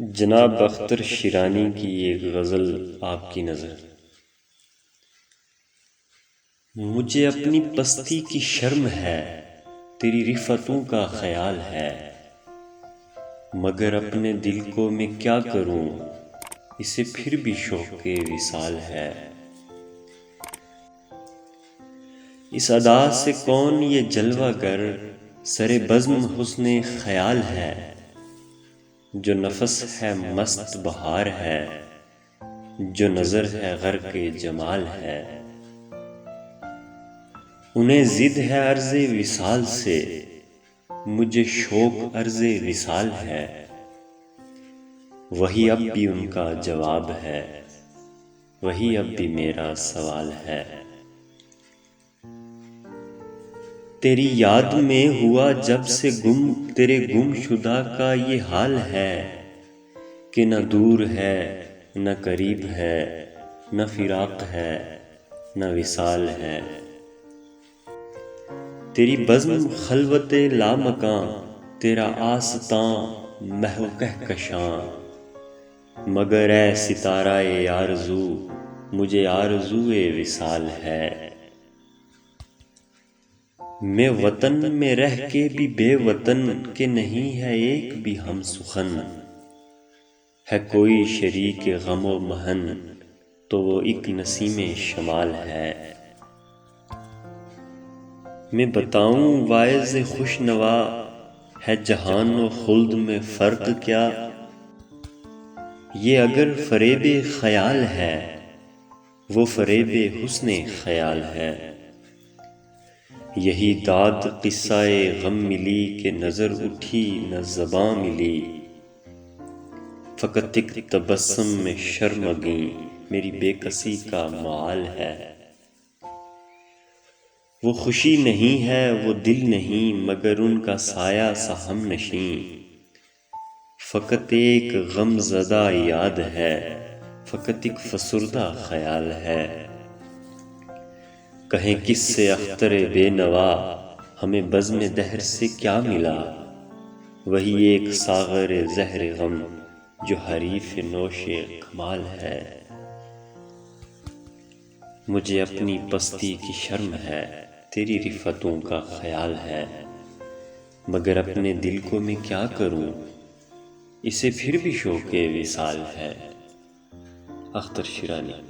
جناب اختر شیرانی کی ایک غزل آپ کی نظر۔ مجھے اپنی پستی کی شرم ہے، تیری رفتوں کا خیال ہے، مگر اپنے دل کو میں کیا کروں، اسے پھر بھی شوق وصال ہے۔ اس ادا سے کون یہ جلوہ گر، سر بزم حسن خیال ہے، جو نفس ہے مست بہار ہے، جو نظر ہے غرق جمال ہے۔ انہیں ضد ہے عرض وصال سے، مجھے شوق عرض وصال ہے، وہی اب بھی ان کا جواب ہے، وہی اب بھی میرا سوال ہے۔ تیری یاد میں ہوا جب سے گم، تیرے گم شدہ کا یہ حال ہے، کہ نہ دور ہے نہ قریب ہے، نہ فراق ہے نہ وصال ہے۔ تیری بزم خلوت لامکاں، تیرا آستاں محو کہکشاں، مگر اے ستارہ آرزو، مجھے آرزو وصال ہے۔ میں وطن میں رہ کے بھی بے وطن، کہ نہیں ہے ایک بھی ہم سخن، ہے کوئی شریک غم و محن، تو وہ ایک نسیم شمال ہے۔ میں بتاؤں واعظ خوش نوا، ہے جہان و خلد میں فرق کیا، یہ اگر فریب خیال ہے، وہ فریب حسن خیال ہے۔ یہی داد قصہ غم ملی، کہ نظر اٹھی نہ زباں ملی، فقط ایک تبسم میں شرمگیں، میری بے کسی کا معال ہے۔ وہ خوشی نہیں ہے وہ دل نہیں، مگر ان کا سایہ سا ہم نشیں، فقط ایک غم زدہ یاد ہے، فقط ایک فسردہ خیال ہے۔ کہیں کس سے اختر بے نوا، ہمیں بزم دہر سے کیا ملا، وہی ایک ساغر زہر غم، جو حریف نوش کمال ہے۔ مجھے اپنی پستی کی شرم ہے، تیری رفتوں کا خیال ہے، مگر اپنے دل کو میں کیا کروں، اسے پھر بھی شوق وصال ہے۔ اختر شیرانی۔